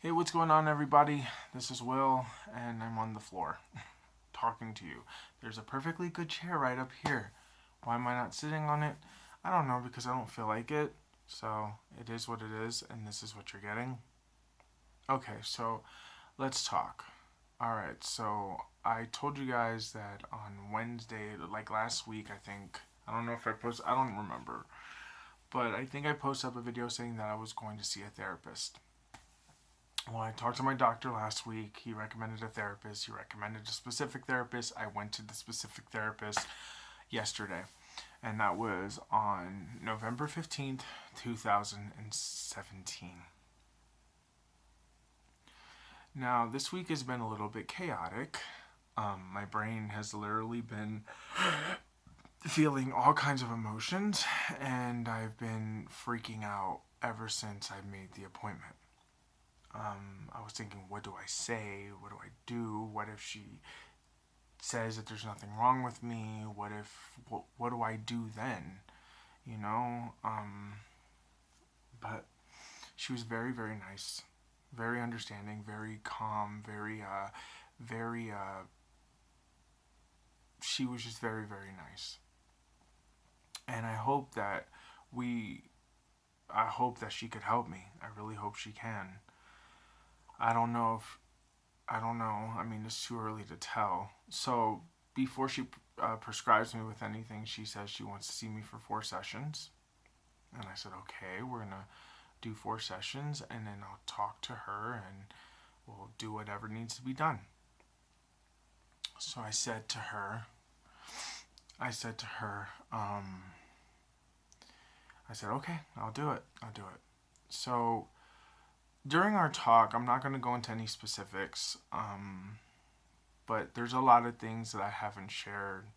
Hey, what's going on, everybody? This is Will, and I'm on the floor talking to you. There's a perfectly good chair right up here. Why am I not sitting on it? I don't know, because I don't feel like it. So, it is what it is, and this is what you're getting. Okay, so let's talk. Alright, so I told you guys that on Wednesday, like last week, I think. I don't know if I posted, I don't remember. But I think I posted up a video saying that I was going to see a therapist. Well, I talked to my doctor last week. He recommended a therapist. He recommended a specific therapist. I went to the specific therapist yesterday, and that was on November 15th, 2017. Now, this week has been a little bit chaotic. My brain has literally been feeling all kinds of emotions, and I've been freaking out ever since I made the appointment. I was thinking, what do I say? What do I do? What if she says that there's nothing wrong with me? What do I do then? You know? But she was very, very nice, very understanding, very calm, she was just very, very nice. And I hope that she could help me. I really hope she can. I don't know. I mean, it's too early to tell. So before she prescribes me with anything, she says she wants to see me for 4 sessions. And I said, okay, we're going to do 4 sessions, and then I'll talk to her and we'll do whatever needs to be done. So I said to her, okay, I'll do it. So during our talk, I'm not going to go into any specifics, but there's a lot of things that I haven't shared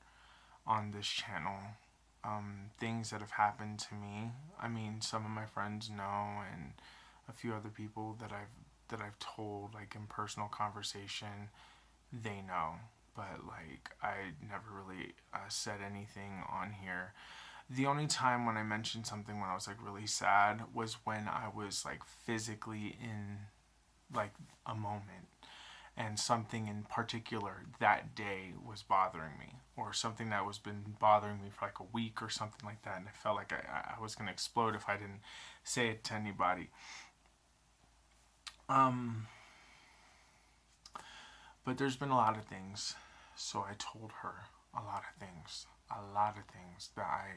on this channel. Things that have happened to me. I mean, some of my friends know, and a few other people that I've told, like in personal conversation, they know. But like, I never really said anything on here. The only time when I mentioned something when I was like really sad was when I was like physically in like a moment, and something in particular that day was bothering me, or something that was been bothering me for like a week or something like that, and I felt like I was going to explode if I didn't say it to anybody. But there's been a lot of things, so I told her a lot of things that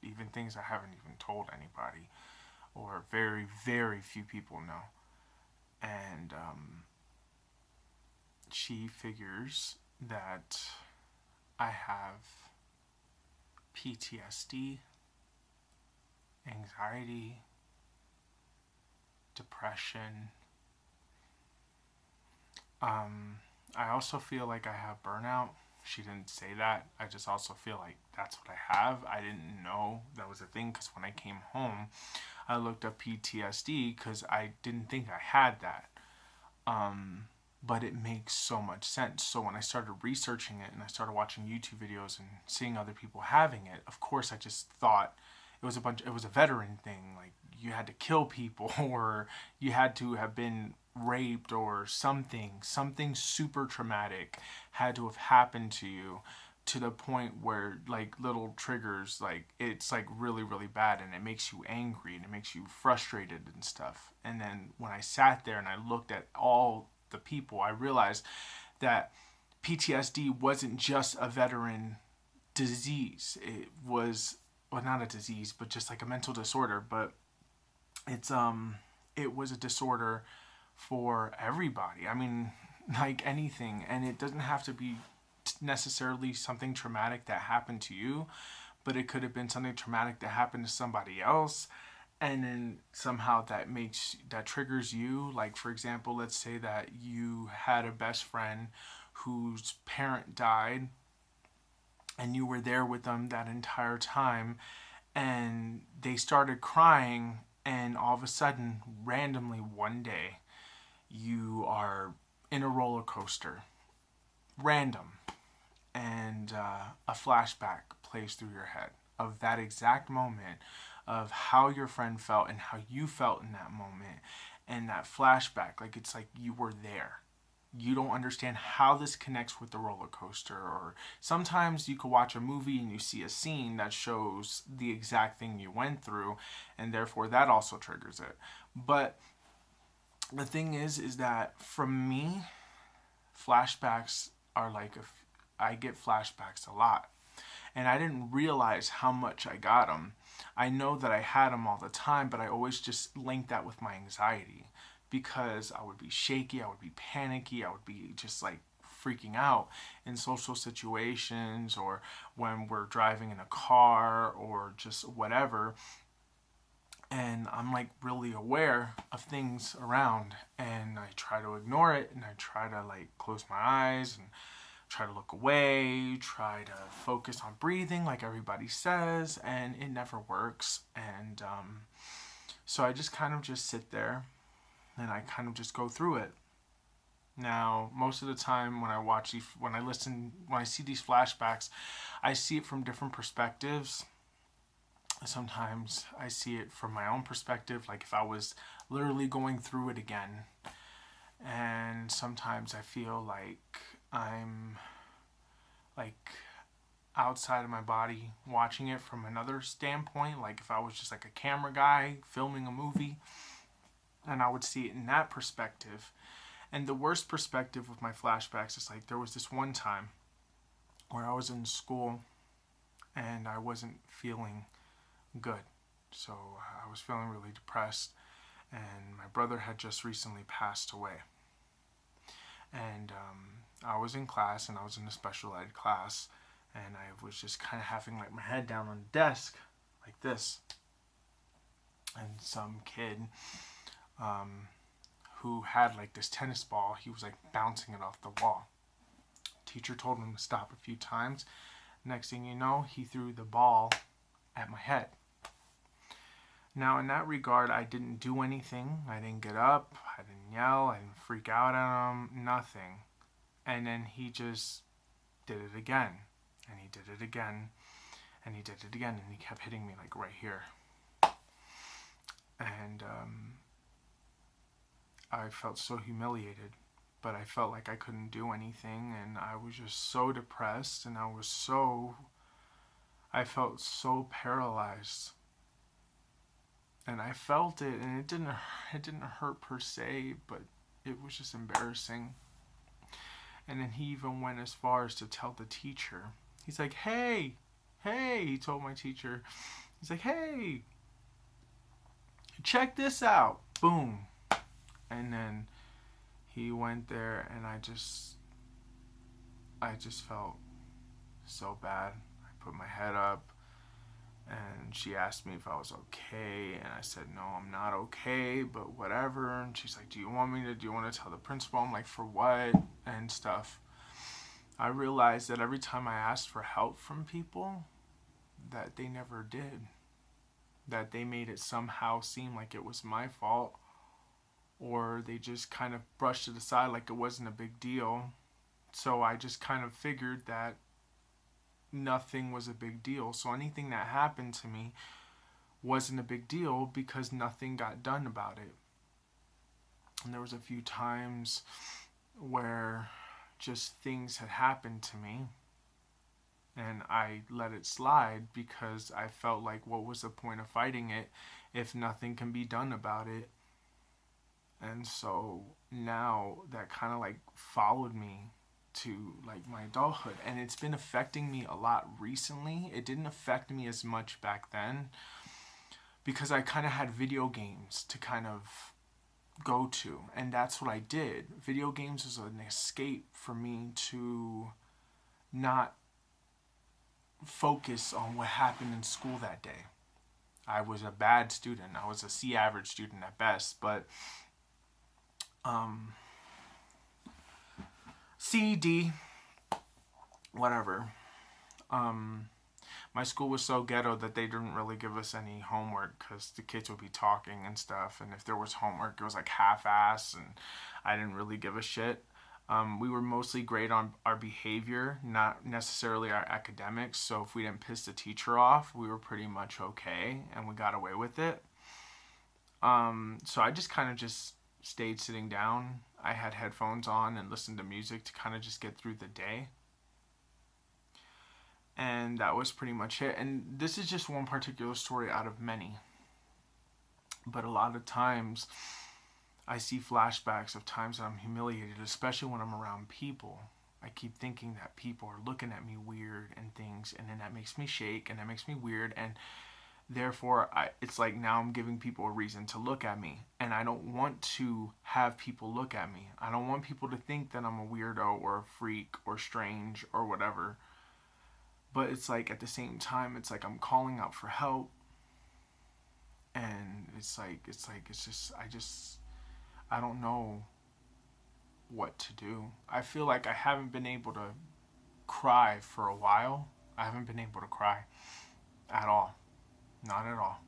even things I haven't even told anybody, or very, very few people know. And she figures that I have PTSD, anxiety, depression. I also feel like I have burnout. She didn't say that. I just also feel like that's what I have. I didn't know that was a thing, because when I came home, I looked up PTSD because I didn't think I had that. But it makes so much sense. So when I started researching it and I started watching YouTube videos and seeing other people having it, of course I just thought it was a veteran thing. Like, you had to kill people, or you had to have been raped, or something super traumatic had to have happened to you, to the point where like little triggers, like it's like really, really bad, and it makes you angry and it makes you frustrated and stuff. And then when I sat there and I looked at all the people, I realized that PTSD wasn't just a veteran disease. It was, well, not a disease, but just like a mental disorder. But it was a disorder for everybody. I mean, like anything, and it doesn't have to be necessarily something traumatic that happened to you, but it could have been something traumatic that happened to somebody else, and then somehow that triggers you. Like, for example, let's say that you had a best friend whose parent died, and you were there with them that entire time, and they started crying, and all of a sudden, randomly one day, you are in a roller coaster, random, and a flashback plays through your head of that exact moment, of how your friend felt and how you felt in that moment, and that flashback, like it's like you were there. You don't understand how this connects with the roller coaster. Or sometimes you could watch a movie and you see a scene that shows the exact thing you went through, and therefore that also triggers it. But the thing is that for me, flashbacks are like, I get flashbacks a lot. And I didn't realize how much I got them. I know that I had them all the time, but I always just linked that with my anxiety, because I would be shaky, I would be panicky, I would be just like freaking out in social situations, or when we're driving in a car, or just whatever. And I'm like really aware of things around, and I try to ignore it, and I try to like close my eyes and try to look away, try to focus on breathing like everybody says, and it never works. And so I just kind of just sit there and I kind of just go through it. Now, most of the time when I see these flashbacks, I see it from different perspectives. Sometimes I see it from my own perspective, like if I was literally going through it again. And sometimes I feel like I'm like outside of my body watching it from another standpoint, like if I was just like a camera guy filming a movie, and I would see it in that perspective. And the worst perspective with my flashbacks is like there was this one time where I was in school and I wasn't feeling good. So I was feeling really depressed, and my brother had just recently passed away. And I was in class, and I was in a special ed class, and I was just kind of having like my head down on the desk like this. And some kid who had like this tennis ball, he was like bouncing it off the wall. Teacher told him to stop a few times. Next thing you know, he threw the ball at my head. Now, in that regard, I didn't do anything. I didn't get up. I didn't yell. I didn't freak out at him. Nothing. And then he just did it again. And he did it again. And he did it again. And he kept hitting me like right here. And I felt so humiliated. But I felt like I couldn't do anything. And I was just so depressed. And I felt so paralyzed. And I felt it, and it didn't hurt per se, but it was just embarrassing. And then he even went as far as to tell the teacher. He's like, hey, he told my teacher. He's like, hey, check this out. Boom. And then he went there, and I just felt so bad. I put my head up. And she asked me if I was okay, and I said, no, I'm not okay, but whatever. And she's like, do you want to tell the principal? I'm like, for what? And stuff. I realized that every time I asked for help from people, that they never did. That they made it somehow seem like it was my fault, or they just kind of brushed it aside like it wasn't a big deal. So I just kind of figured that nothing was a big deal. So anything that happened to me wasn't a big deal because nothing got done about it. And there was a few times where just things had happened to me and I let it slide because I felt like, what was the point of fighting it if nothing can be done about it? And so now that kind of like followed me to like my adulthood, and it's been affecting me a lot recently. It didn't affect me as much back then because I kind of had video games to kind of go to, and that's what I did. Video games was an escape for me to not focus on what happened in school that day. I was a bad student. I was a C average student at best, but C, D, whatever. My school was so ghetto that they didn't really give us any homework because the kids would be talking and stuff. And if there was homework, it was like half-ass, and I didn't really give a shit. We were mostly great on our behavior, not necessarily our academics. So if we didn't piss the teacher off, we were pretty much okay, and we got away with it. So I just kind of just stayed sitting down. I had headphones on and listened to music to kind of just get through the day. And that was pretty much it. And this is just one particular story out of many. But a lot of times I see flashbacks of times that I'm humiliated, especially when I'm around people. I keep thinking that people are looking at me weird and things, and then that makes me shake, and that makes me weird, and therefore it's like now I'm giving people a reason to look at me, and I don't want to have people look at me. I don't want people to think that I'm a weirdo or a freak or strange or whatever. But it's like at the same time, it's like I'm calling out for help, and I don't know what to do. I feel like I haven't been able to cry for a while. I haven't been able to cry at all. Not at all.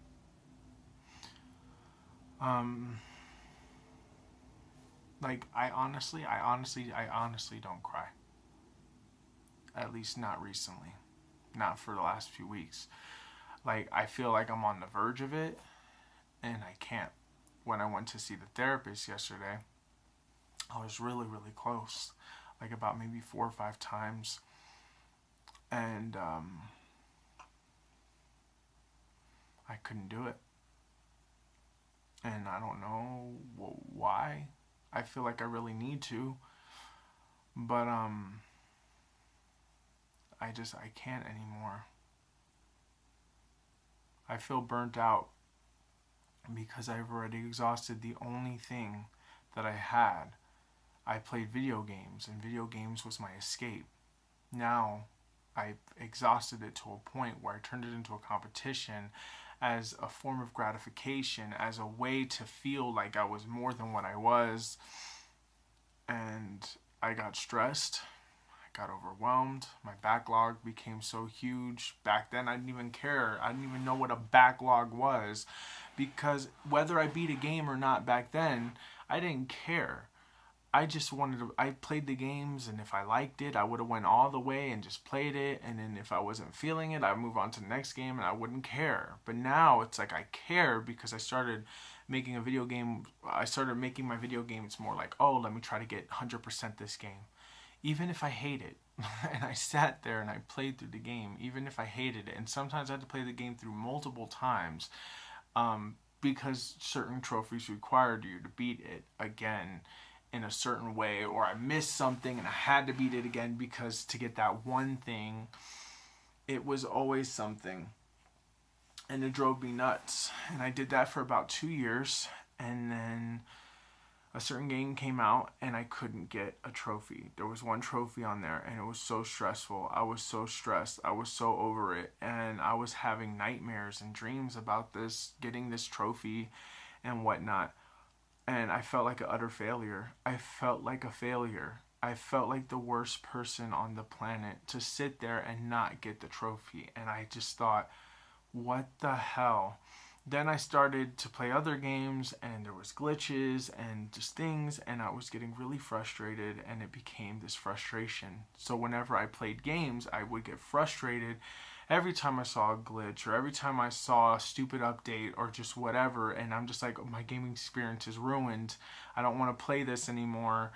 Like I honestly don't cry. At least not recently. Not for the last few weeks. Like I feel like I'm on the verge of it, and I can't. When I went to see the therapist yesterday, I was really, really close, like about maybe 4 or 5 times, and I couldn't do it, and I don't know why. I feel like I really need to, but I can't anymore. I feel burnt out because I've already exhausted the only thing that I had. I played video games, and video games was my escape. Now, I've exhausted it to a point where I turned it into a competition as a form of gratification, as a way to feel like I was more than what I was. And I got stressed. I got overwhelmed. My backlog became so huge. Back then, I didn't even care. I didn't even know what a backlog was. Because whether I beat a game or not back then, I didn't care. I just wanted to, I played the games, and if I liked it, I would have went all the way and just played it, and then if I wasn't feeling it, I'd move on to the next game, and I wouldn't care. But now, it's like I care because I started making a video game, I started making my video games more like, oh, let me try to get 100% this game. Even if I hate it, and I sat there and I played through the game, even if I hated it, and sometimes I had to play the game through multiple times, because certain trophies required you to beat it again in a certain way, or I missed something and I had to beat it again because to get that one thing, it was always something, and it drove me nuts. And I did that for about 2 years, and then a certain game came out and I couldn't get a trophy. There was one trophy on there, and it was so stressful. I was so stressed. I was so over it, and I was having nightmares and dreams about this, getting this trophy and whatnot. And I felt like an utter failure. I felt like a failure. I felt like the worst person on the planet to sit there and not get the trophy. And I just thought, what the hell? Then I started to play other games, and there was glitches and just things, and I was getting really frustrated, and it became this frustration. So whenever I played games, I would get frustrated every time I saw a glitch, or every time I saw a stupid update, or just whatever, and I'm just like, oh, my gaming experience is ruined. I don't want to play this anymore,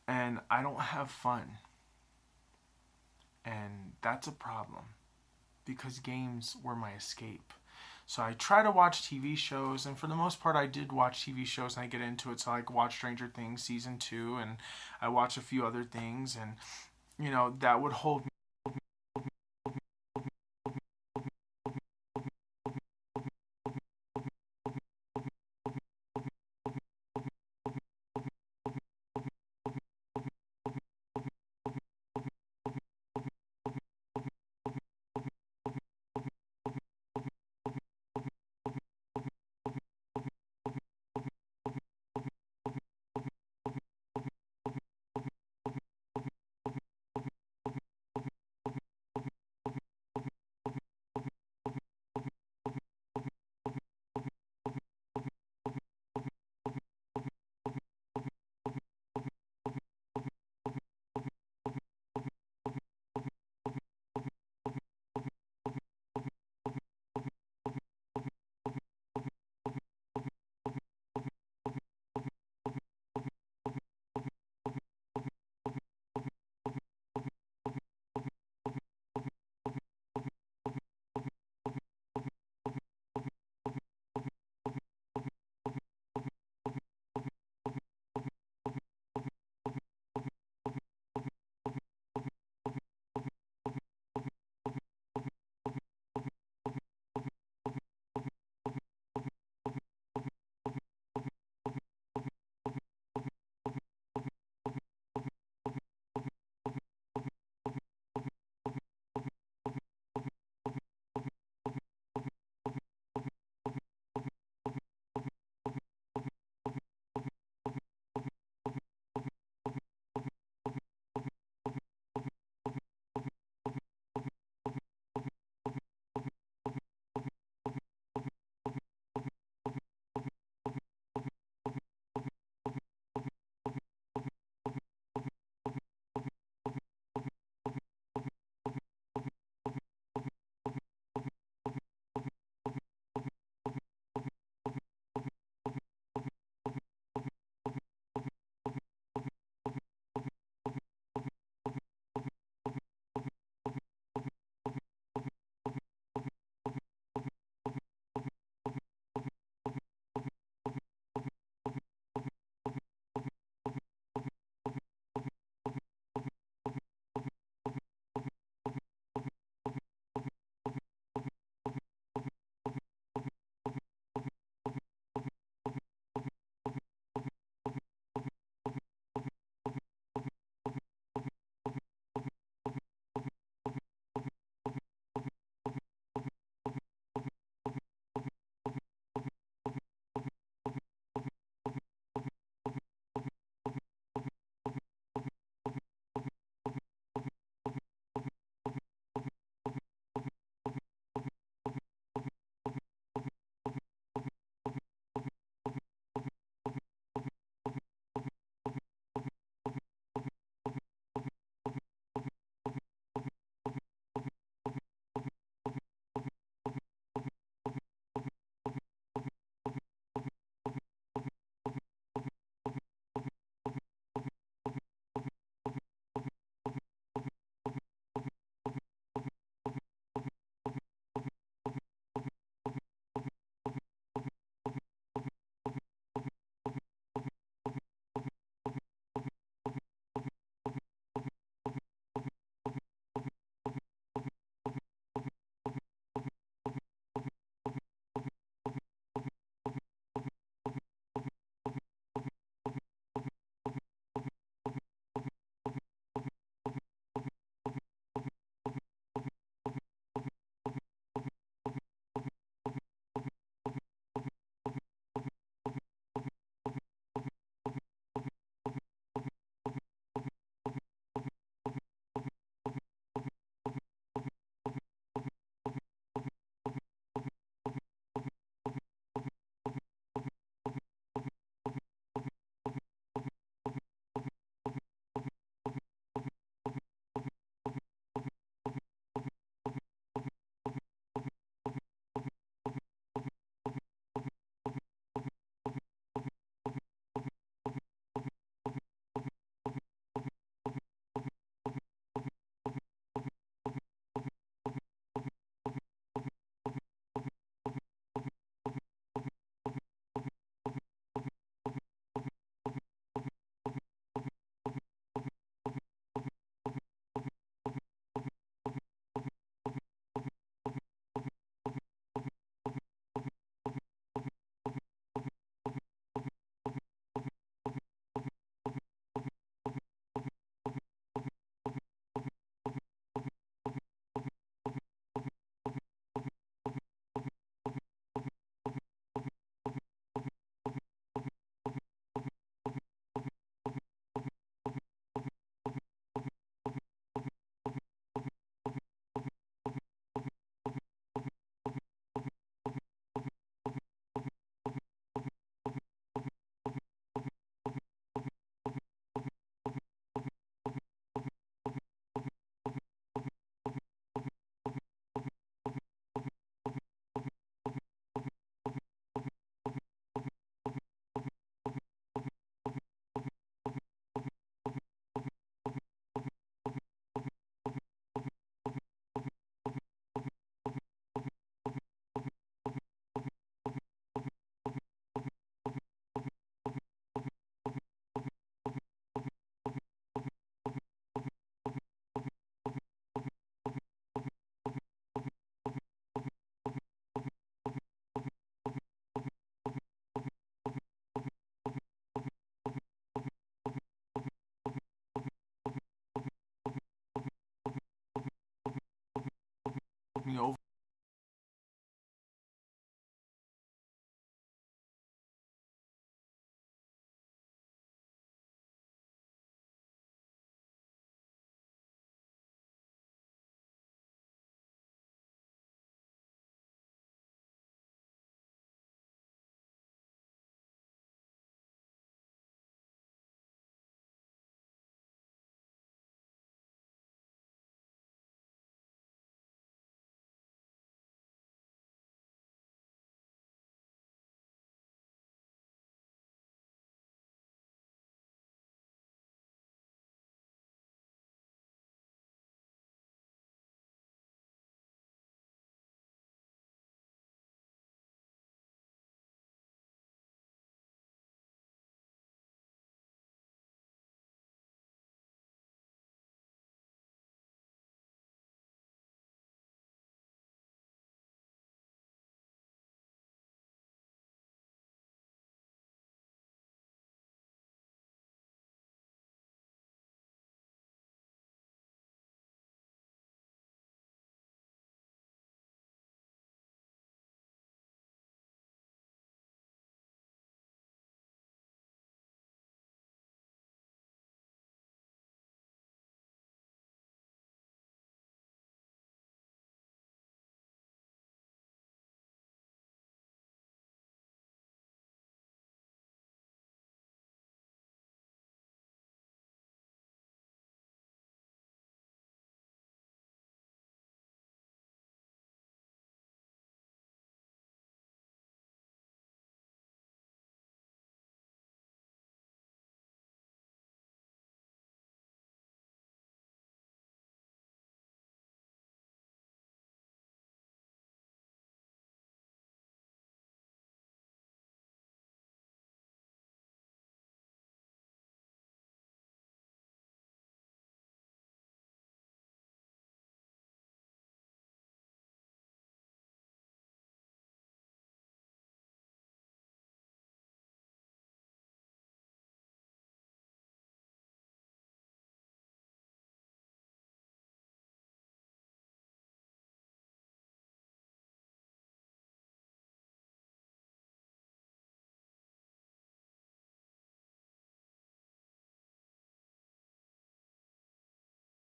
and I don't have fun. And that's a problem, because games were my escape. So I try to watch TV shows, and for the most part I did watch TV shows, and I get into it. So I watch Stranger Things Season 2, and I watch a few other things, and, you know, that would hold me